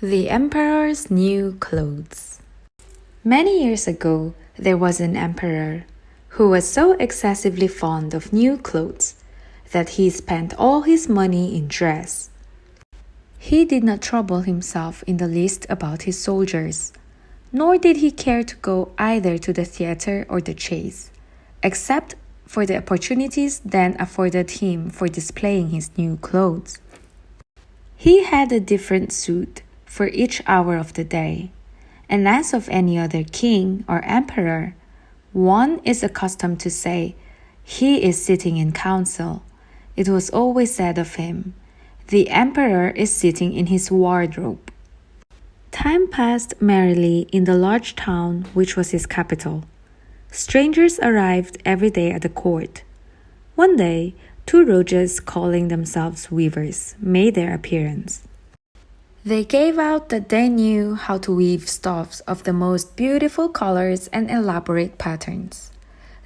The Emperor's New Clothes. Many years ago, there was an emperor who was so excessively fond of new clothes that he spent all his money in dress. He did not trouble himself in the least about his soldiers, nor did he care to go either to the theater or the chase, except for the opportunities then afforded him for displaying his new clothes. He had a different suit for each hour of the day, and as of any other king or emperor, one is accustomed to say, "He is sitting in council." It was always said of him, "The emperor is sitting in his wardrobe." Time passed merrily in the large town which was his capital. Strangers arrived every day at the court. One day, two rogues calling themselves weavers made their appearance. They gave out that they knew how to weave stuffs of the most beautiful colors and elaborate patterns.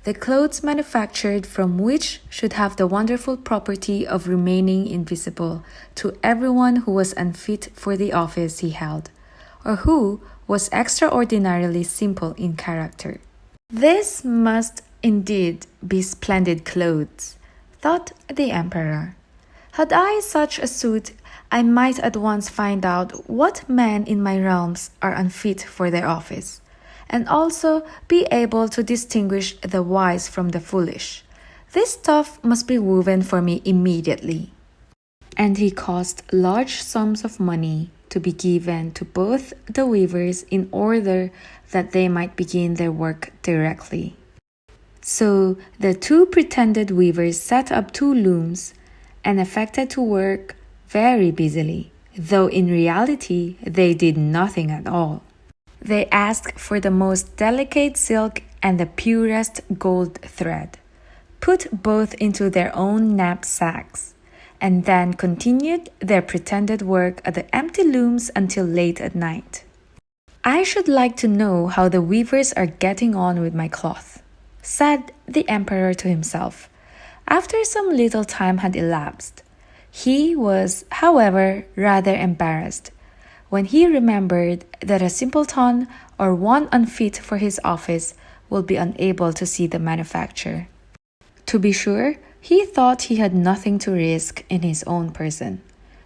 The clothes manufactured from which should have the wonderful property of remaining invisible to everyone who was unfit for the office he held, or who was extraordinarily simple in character. "This must indeed be splendid clothes," thought the emperor. "Had I such a suit, I might at once find out what men in my realms are unfit for their office, and also be able to distinguish the wise from the foolish. This stuff must be woven for me immediately." And he caused large sums of money to be given to both the weavers in order that they might begin their work directly. So the two pretended weavers set up two looms and affected to work very busily, though in reality they did nothing at all. They asked for the most delicate silk and the purest gold thread, put both into their own knapsacks, and then continued their pretended work at the empty looms until late at night. "I should like to know how the weavers are getting on with my cloth," said the emperor to himself, after some little time had elapsed. He was, however, rather embarrassed when he remembered that a simpleton or one unfit for his office will be unable to see the manufacture. To be sure, he thought he had nothing to risk in his own person,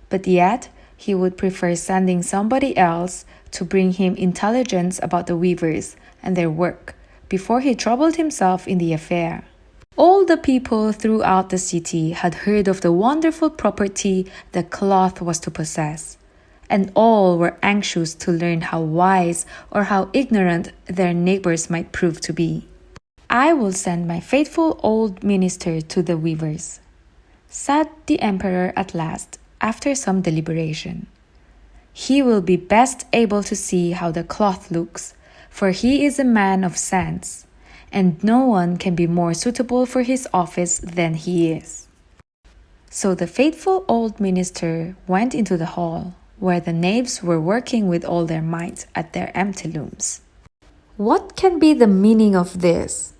but yet he would prefer sending somebody else to bring him intelligence about the weavers and their work before he troubled himself in the affair. All the people throughout the city had heard of the wonderful property the cloth was to possess, and all were anxious to learn how wise or how ignorant their neighbors might prove to be. "I will send my faithful old minister to the weavers," said the emperor at last, after some deliberation. "He will be best able to see how the cloth looks, for he is a man of sense, and no one can be more suitable for his office than he is." So the faithful old minister went into the hall, where the knaves were working with all their might at their empty looms. "What can be the meaning of this?"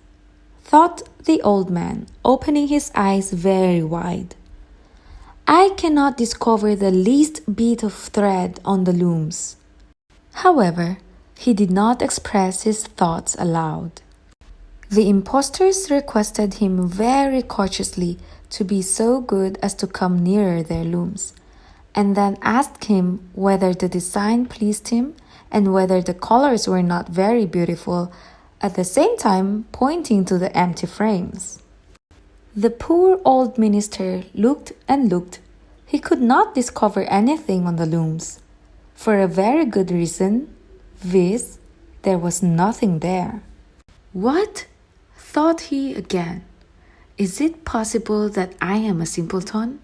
thought the old man, opening his eyes very wide. "I cannot discover the least bit of thread on the looms." However, he did not express his thoughts aloud. The impostors requested him very courteously to be so good as to come nearer their looms, and then asked him whether the design pleased him and whether the colors were not very beautiful, at the same time pointing to the empty frames. The poor old minister looked and looked. He could not discover anything on the looms, for a very good reason, viz., there was nothing there. "What?" thought he again. "Is it possible that I am a simpleton?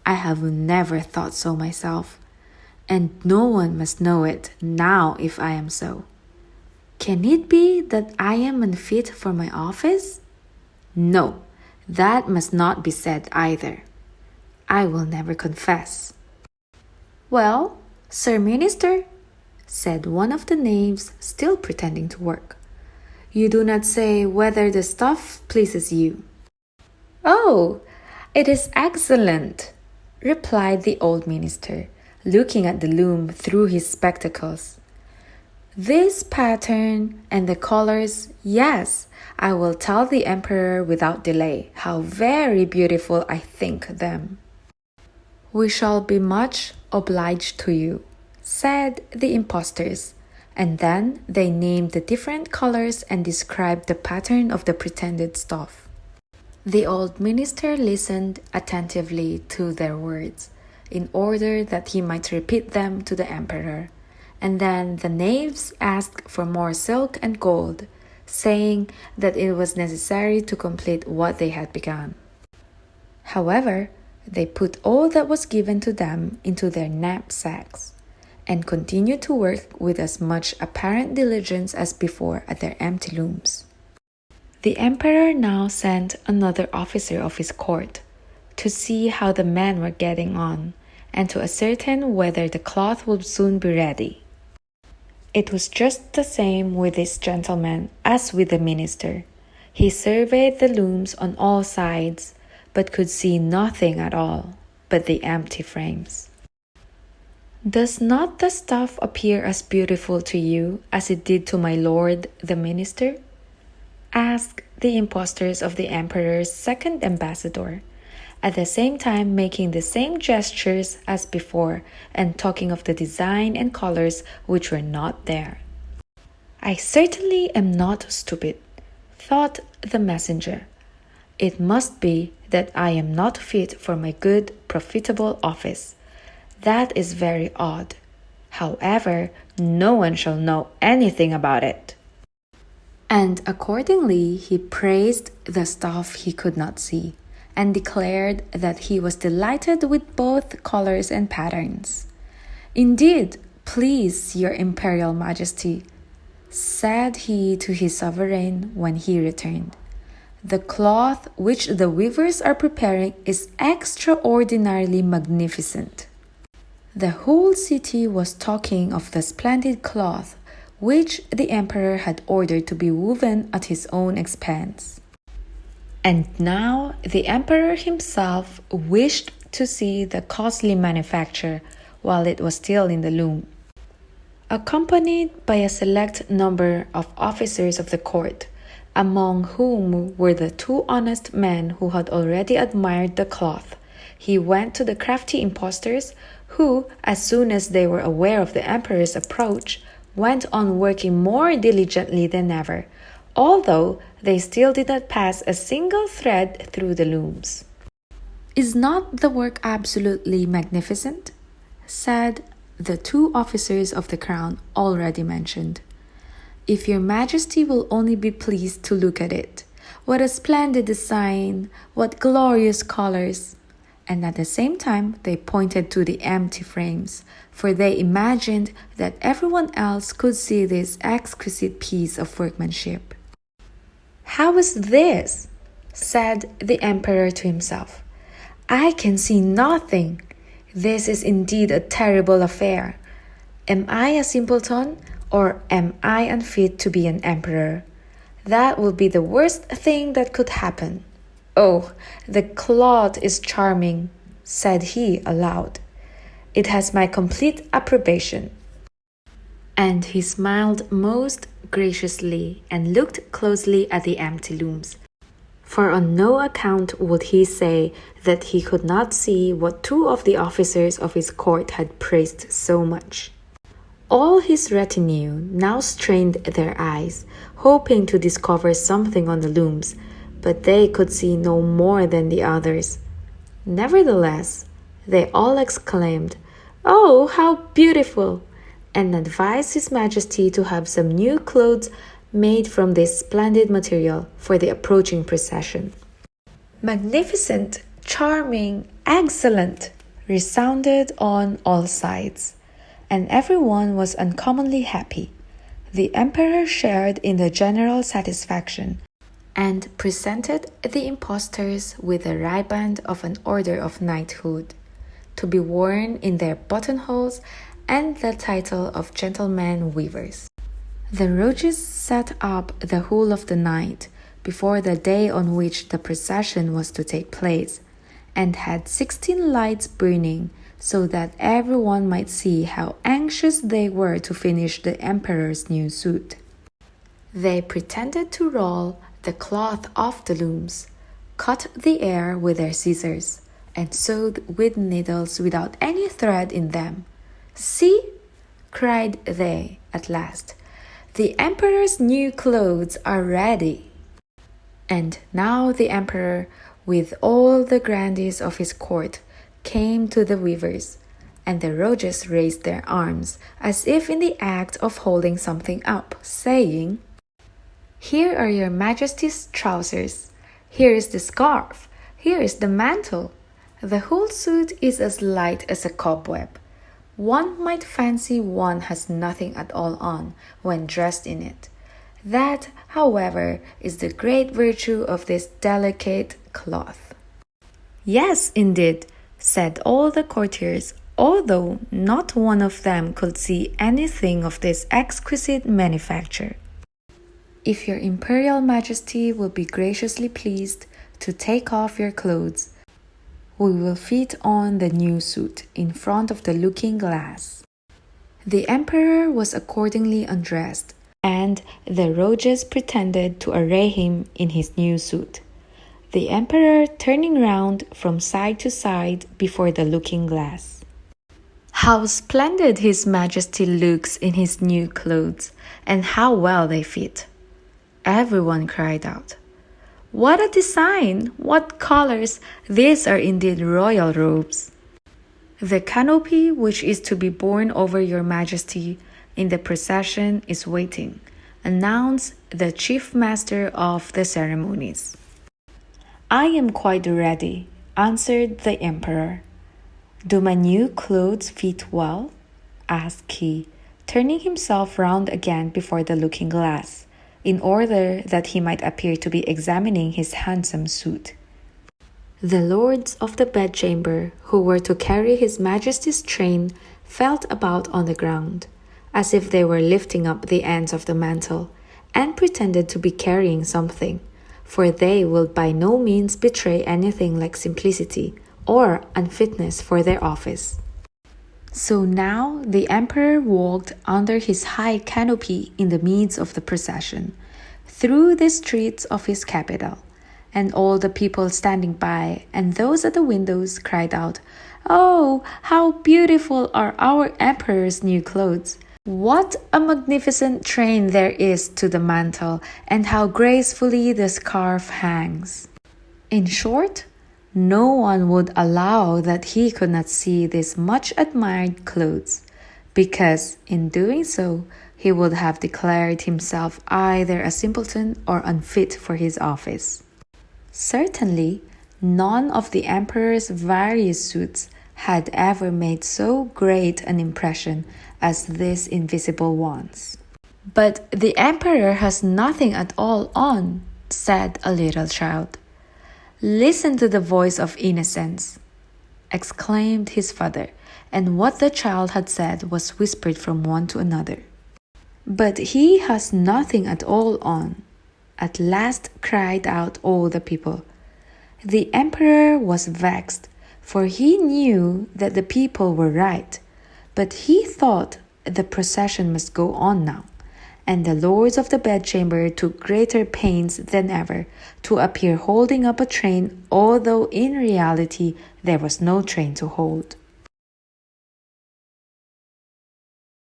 I have never thought so myself, and no one must know it now if I am so. Can it be that I am unfit for my office? No, that must not be said either. I will never confess." "Well, Sir Minister," said one of the knaves, still pretending to work, "you do not say whether the stuff pleases you." "Oh, it is excellent," replied the old minister, looking at the loom through his spectacles. This pattern and the colors, yes, I will tell the emperor without delay how very beautiful I think them. We shall be much obliged to you, said the impostors, and then they named the different colors and described the pattern of the pretended stuff. The old minister listened attentively to their words, in order that he might repeat them to the emperor. And then the knaves asked for more silk and gold, saying that it was necessary to complete what they had begun. However, they put all that was given to them into their knapsacks, and continued to work with as much apparent diligence as before at their empty looms. The emperor now sent another officer of his court to see how the men were getting on, and to ascertain whether the cloth would soon be ready. It was just the same with this gentleman as with the minister. He surveyed the looms on all sides, but could see nothing at all but the empty frames. Does not the stuff appear as beautiful to you as it did to my lord the minister? Asked the impostors of the emperor's second ambassador, at the same time making the same gestures as before and talking of the design and colors which were not there. I certainly am not stupid, thought the messenger. It must be that I am not fit for my good, profitable office. That is very odd. However, no one shall know anything about it. And accordingly he praised the stuff he could not see, and declared that he was delighted with both colors and patterns. Indeed, please, your imperial majesty, said he to his sovereign when he returned. The cloth which the weavers are preparing is extraordinarily magnificent. The whole city was talking of the splendid cloth which the emperor had ordered to be woven at his own expense. And now the emperor himself wished to see the costly manufacture while it was still in the loom. Accompanied by a select number of officers of the court, among whom were the two honest men who had already admired the cloth, he went to the crafty impostors, who, as soon as they were aware of the emperor's approach, went on working more diligently than ever, although they still did not pass a single thread through the looms. Is not the work absolutely magnificent? Said the two officers of the crown already mentioned. If your majesty will only be pleased to look at it, what a splendid design, what glorious colors! And at the same time they pointed to the empty frames, for they imagined that everyone else could see this exquisite piece of workmanship. How is this? Said the emperor to himself. I can see nothing. This is indeed a terrible affair. Am I a simpleton, or am I unfit to be an emperor? That would be the worst thing that could happen. Oh, the cloth is charming, said he aloud. It has my complete approbation. And he smiled most graciously and looked closely at the empty looms. For on no account would he say that he could not see what two of the officers of his court had praised so much. All his retinue now strained their eyes, hoping to discover something on the looms, but they could see no more than the others. Nevertheless, they all exclaimed, "Oh, how beautiful!" and advised His Majesty to have some new clothes made from this splendid material for the approaching procession. Magnificent, charming, excellent, resounded on all sides, and everyone was uncommonly happy. The emperor shared in the general satisfaction, and presented the impostors with a riband of an order of knighthood, to be worn in their buttonholes, and the title of gentlemen weavers. The rogues sat up the whole of the night before the day on which the procession was to take place, and had 16 lights burning so that everyone might see how anxious they were to finish the emperor's new suit. They pretended to roll the cloth off the looms, cut the air with their scissors, and sewed with needles without any thread in them. "See," cried they at last, "the emperor's new clothes are ready." And now the emperor, with all the grandees of his court, came to the weavers, and the Roges raised their arms as if in the act of holding something up, saying, "Here are your majesty's trousers, here is the scarf, here is the mantle. The whole suit is as light as a cobweb. One might fancy one has nothing at all on when dressed in it. That, however, is the great virtue of this delicate cloth." "Yes, indeed," said all the courtiers, although not one of them could see anything of this exquisite manufacture. "If your imperial majesty will be graciously pleased to take off your clothes, we will fit on the new suit in front of the looking-glass." The emperor was accordingly undressed, and the Roges pretended to array him in his new suit, the emperor turning round from side to side before the looking-glass. "How splendid his majesty looks in his new clothes, and how well they fit!" everyone cried out. "What a design! What colors! These are indeed royal robes." "The canopy which is to be borne over your majesty in the procession is waiting," announced the chief master of the ceremonies. "I am quite ready," answered the emperor. "Do my new clothes fit well?" asked he, turning himself round again before the looking-glass, in order that he might appear to be examining his handsome suit. The lords of the bedchamber, who were to carry his majesty's train, felt about on the ground, as if they were lifting up the ends of the mantle, and pretended to be carrying something, for they will by no means betray anything like simplicity or unfitness for their office. So now the emperor walked under his high canopy in the midst of the procession, through the streets of his capital, and all the people standing by and those at the windows cried out, "Oh, how beautiful are our emperor's new clothes! What a magnificent train there is to the mantle, and how gracefully the scarf hangs!" In short, no one would allow that he could not see these much admired clothes, because in doing so he would have declared himself either a simpleton or unfit for his office. Certainly, none of the emperor's various suits had ever made so great an impression as these invisible ones. "But the emperor has nothing at all on," said a little child. "Listen to the voice of innocence," exclaimed his father, and what the child had said was whispered from one to another. "But he has nothing at all on," at last cried out all the people. The emperor was vexed, for he knew that the people were right, but he thought the procession must go on now, and the lords of the bedchamber took greater pains than ever to appear holding up a train, although in reality there was no train to hold.